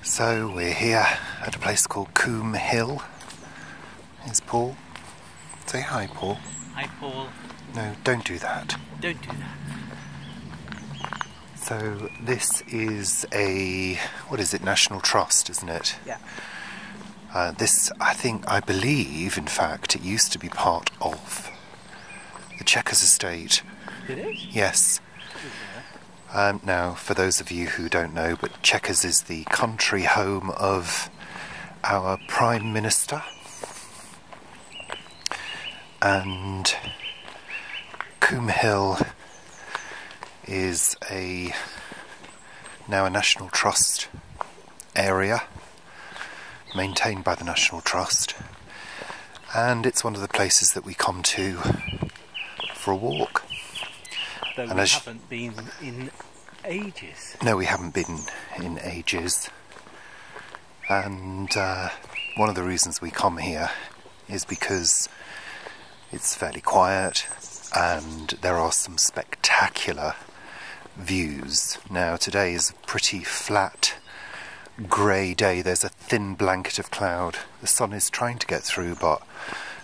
So we're here at a place called Coombe Hill. Here's Paul. Say hi, Paul. Hi, Paul. No, don't do that. Don't do that. So this is a, what is it, National Trust, isn't it? Yeah. This, I believe, in fact, it used to be part of the Chequers estate. Did it? Yes. Now, for those of you who don't know, but Chequers is the country home of our Prime Minister. And Coombe Hill is now a National Trust area, maintained by the National Trust. And it's one of the places that we come to for a walk. Though we haven't been in ages. No, we haven't been in ages. And one of the reasons we come here is because it's fairly quiet and there are some spectacular views. Now, today is a pretty flat, grey day. There's a thin blanket of cloud. The sun is trying to get through, but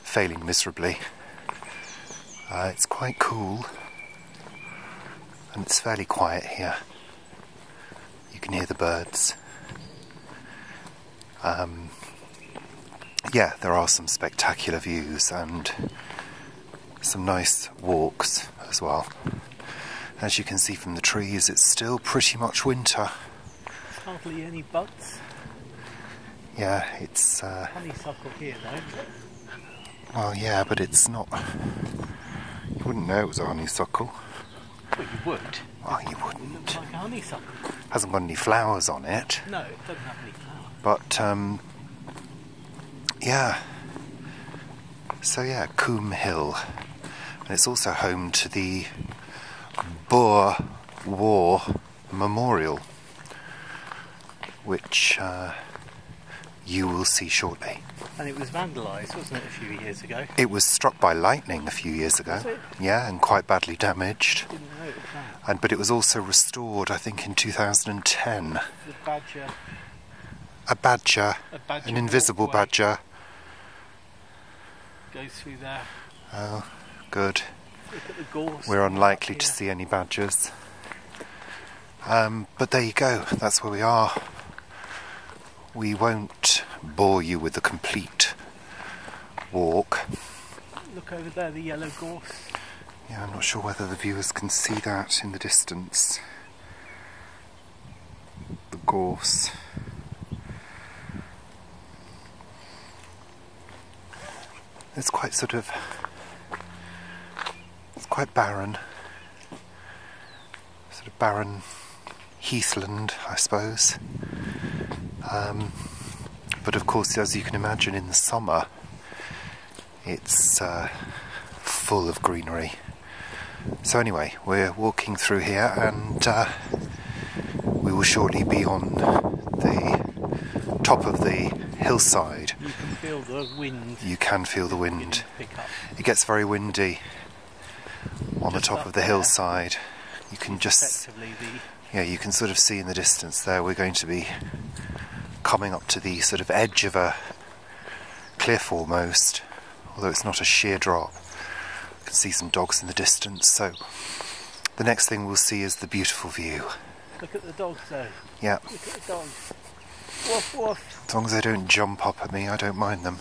failing miserably. It's quite cool. And it's fairly quiet here. You can hear the birds. Yeah, there are some spectacular views and some nice walks as well. As you can see from the trees, it's still pretty much winter. There's hardly any buds. Yeah, it's... honeysuckle here though. Well, yeah, but it's not... You wouldn't know it was a honeysuckle. Well, you would. Well, you It wouldn't. looks like a honeysuckle. Hasn't got any flowers on it. No, it doesn't have any flowers. But, yeah. So yeah, Coombe Hill. And it's also home to the Boer War Memorial, which you will see shortly. And it was vandalised, wasn't it, a few years ago? It was struck by lightning a few years ago. Was it? Yeah, and quite badly damaged. Didn't know it was that. But it was also restored, I think, in 2010. The badger. A badger, badger an invisible walkway. badger. Goes through there. Oh, good. Look at the gorse. We're unlikely to here. see any badgers. But there you go, that's where we are. We won't bore you with the complete walk. Look over there, the yellow gorse. Yeah, I'm not sure whether the viewers can see that in the distance. The gorse. It's quite it's quite barren. Sort of barren heathland, I suppose. But of course, as you can imagine, in the summer, it's full of greenery. So anyway, we're walking through here and we will shortly be on the top of the hillside. You can feel the wind. You can feel the wind. Pick up. It gets very windy on the Just top up of the there. hillside. You can just... Effectively the... Yeah, you can sort of see in the distance there we're going to be coming up to the sort of edge of a cliff almost, although it's not a sheer drop. You can see some dogs in the distance, so the next thing we'll see is the beautiful view. Look at the dogs though. Yeah, Look at the dogs. Woof woof. as long as they don't jump up at me, I don't mind them.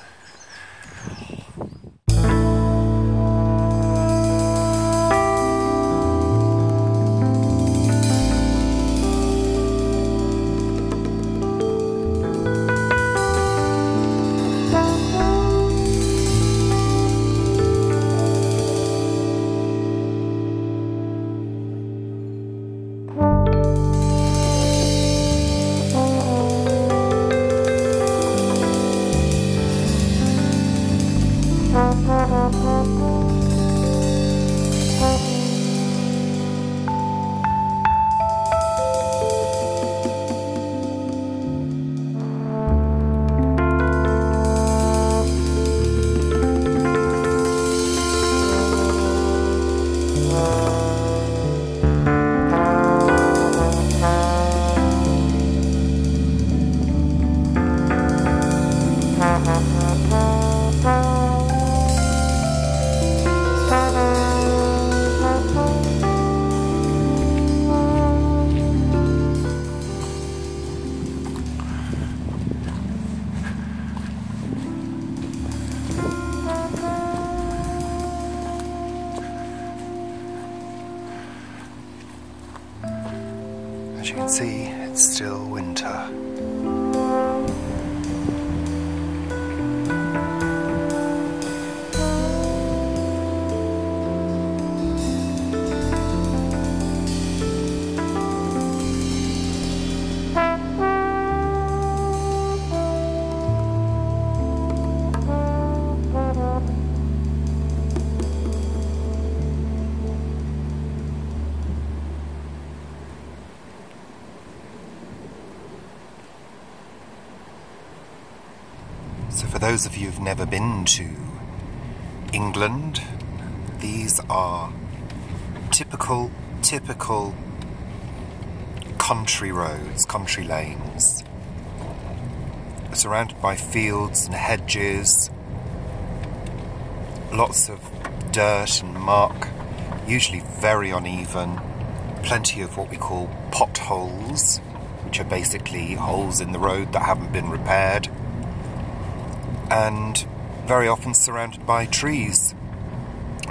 you can see, it's still winter. So for those of you who've never been to England, these are typical country roads, country lanes, surrounded by fields and hedges, lots of dirt and muck, usually very uneven, plenty of what we call potholes, which are basically holes in the road that haven't been repaired, and very often surrounded by trees,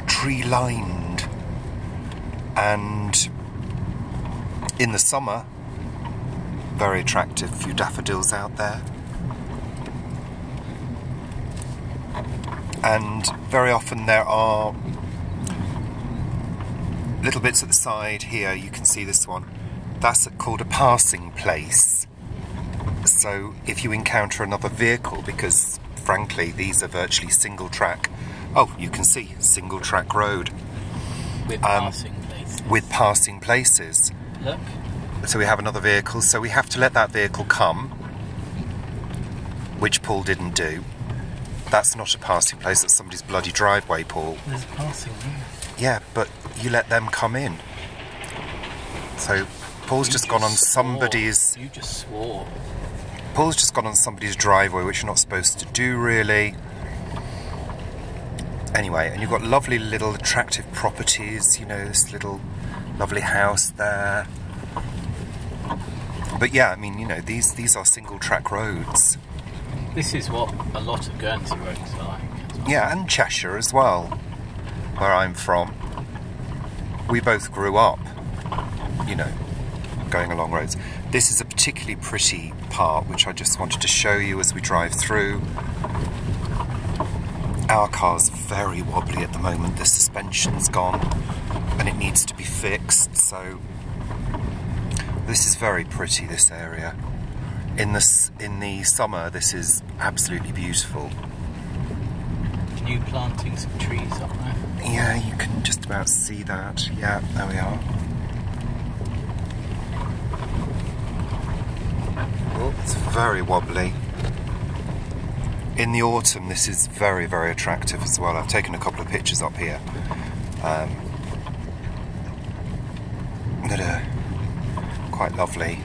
tree-lined. And in the summer, very attractive few daffodils out there. And very often there are little bits at the side here. You can see this one. That's called a passing place. So if you encounter another vehicle, because frankly these are virtually single track, oh, you can see single track road with passing places. With passing places. Look. So we have another vehicle, so we have to let that vehicle come, which Paul didn't do. That's not a passing place, that's somebody's bloody driveway, Paul. There's passing here. Yeah, but you let them come in. So Paul's just gone on somebody's... You just swore. Paul's just gone on somebody's driveway, which you're not supposed to do, really. Anyway, and you've got lovely little attractive properties, you know, this little lovely house there. But yeah, I mean, you know, these are single track roads. This is what a lot of Guernsey roads are like. Yeah, and Cheshire as well, where I'm from. We both grew up, you know, going along roads. This is a particularly pretty part, which I just wanted to show you as we drive through. Our car's very wobbly at the moment, the suspension's gone and it needs to be fixed, so this is very pretty, this area. In the summer, this is absolutely beautiful. New plantings of trees up there. Yeah, you can just about see that. Yeah, there we are. Oh, it's very wobbly. In the autumn, this is very, very attractive as well. I've taken a couple of pictures up here. That are quite lovely.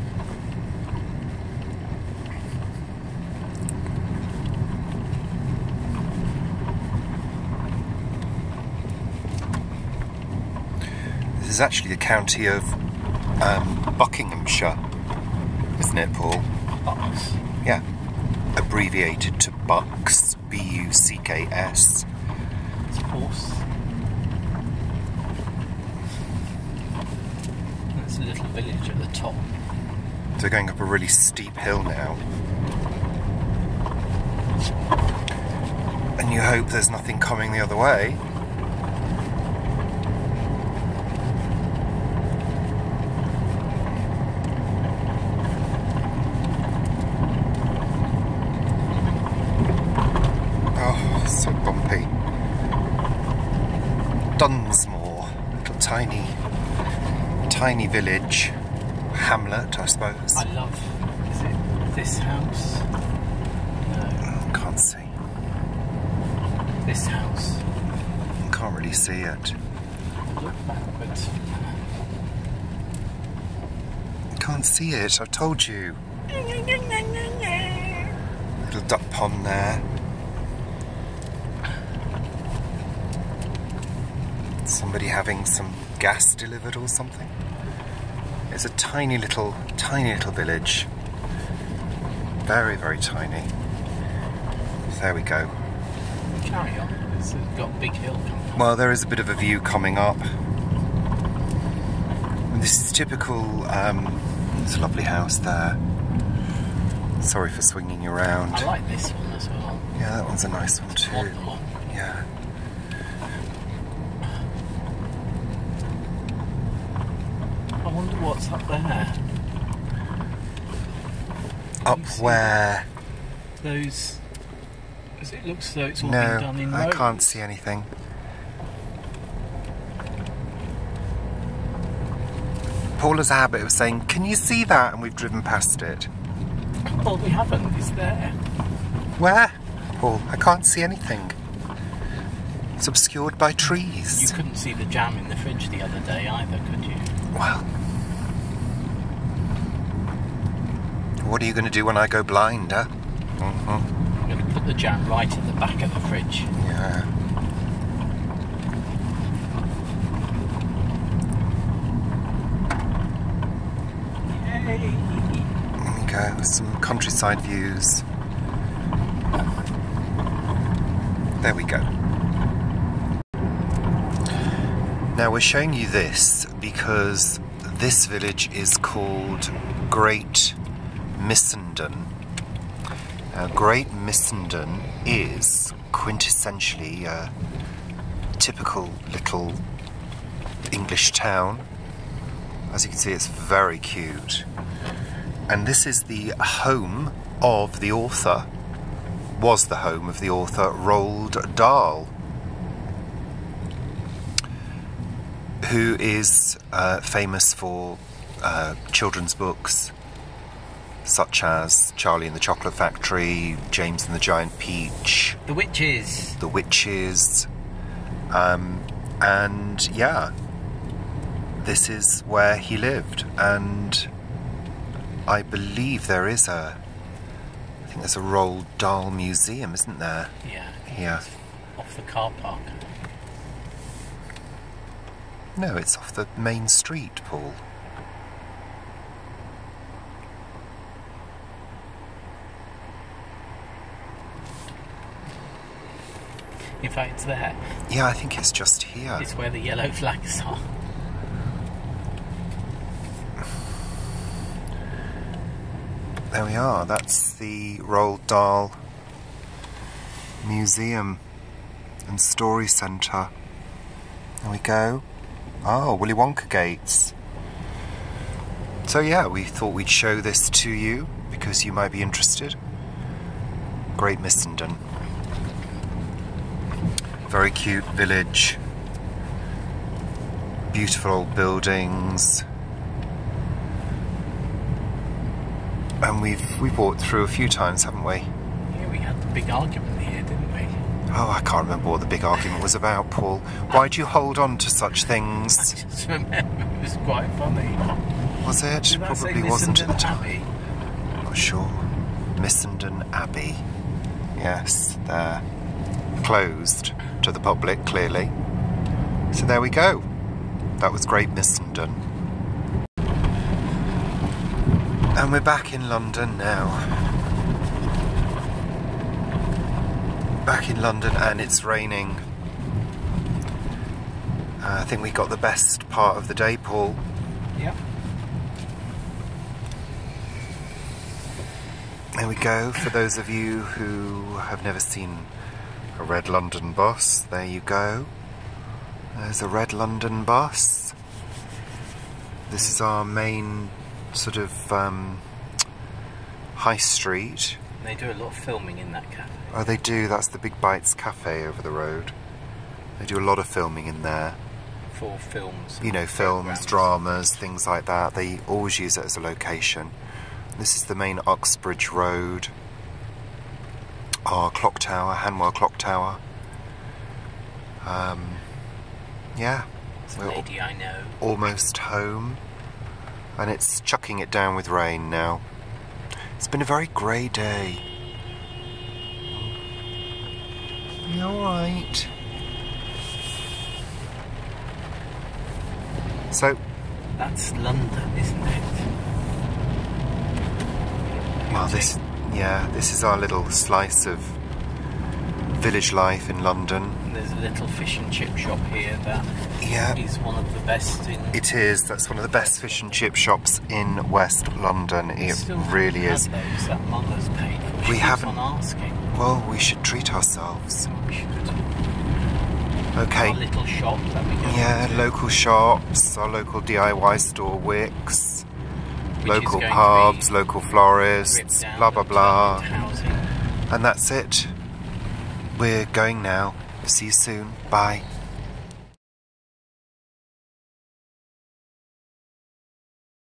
This is actually the county of Buckinghamshire, isn't it, Paul? Bucks. Yeah. Abbreviated to Bucks, B-U-C-K-S. It's a horse. There's a little village at the top. So we're going up a really steep hill now. And you hope there's nothing coming the other way. So bumpy. Dunsmore, little tiny village, hamlet, I suppose. I love, is it this house? No. Can't see. This house. Can't really see it. Look backwards. Can't see it, I've told you. Little duck pond there. Somebody having some gas delivered or something. It's a tiny little village. Very, very tiny. There we go. Carry on. It's got a big hill coming up. Well, there is a bit of a view coming up. And this is typical It's a lovely house there. Sorry for swinging you around. I like this one as well. Yeah, that one's a nice one too. Modern one. Yeah. I wonder what's up there. Up where? Those... Because it looks as though it's all been done in No, I rows. can't see anything. Paula's habit of saying, "Can you see that?" and we've driven past it. Well, we haven't. It's there. Where? Paul, I can't see anything. It's obscured by trees. You couldn't see the jam in the fridge the other day either, could you? Well, what are you going to do when I go blind, huh? I'm going to put the jam right at the back of the fridge. Yeah. Yay! There we go, some countryside views. There we go. Now we're showing you this because this village is called Great Missenden. Now, Great Missenden is quintessentially a typical little English town. As you can see, it's very cute. And this is the home of the author, was the home of the author Roald Dahl, who is famous for children's books such as Charlie and the Chocolate Factory, James and the Giant Peach, The Witches. The Witches, and yeah, this is where he lived. And I believe there is I think there's a Roald Dahl museum, isn't there? Yeah. Here. Off the car park. No, it's off the main street, Paul. In fact, it's there. Yeah, I think it's just here. It's where the yellow flags are. There we are. That's the Roald Dahl Museum and Story Centre. There we go. Oh, Willy Wonka gates. So yeah, we thought we'd show this to you because you might be interested. Great Missenden. Very cute village. Beautiful old buildings. And we've walked through a few times, haven't we? Yeah, we had the big argument here, didn't we? Oh, I can't remember what the big argument was about, Paul. Why do you hold on to such things? I just remember it was quite funny. Was it? Did that say Probably wasn't at the Missenden time. Abbey? Not sure. Missenden Abbey. Yes, they're closed to the public, clearly. So there we go. That was Great Missenden. And we're back in London now. Back in London, and it's raining. I think we got the best part of the day, Paul. Yep. There we go. For those of you who have never seen a red London bus, there you go. There's a red London bus. This is our main sort of high street. They do a lot of filming in that cafe. Oh, they do. That's the Big Bites Cafe over the road. They do a lot of filming in there. For films. You know, films, dramas, things like that. They always use it as a location. This is the main Uxbridge Road. Our clock tower, Hanwell Clock Tower. Yeah. It's a lady I know. Almost home. And it's chucking it down with rain now. It's been a very grey day. You alright? So, That's London, isn't it? well, this is our little slice of village life in London. There's a little fish and chip shop here that is one of the best in... It is. That's one of the best fish and chip shops in West London. It really is. Those that Mum has paid for. We haven't. On asking. Well, we should treat ourselves. We should. Okay. Our little shop that we go to. Local shops, our local DIY store, Wicks, local going pubs, local florists, blah blah blah. Housing. And that's it. We're going now. See you soon. Bye.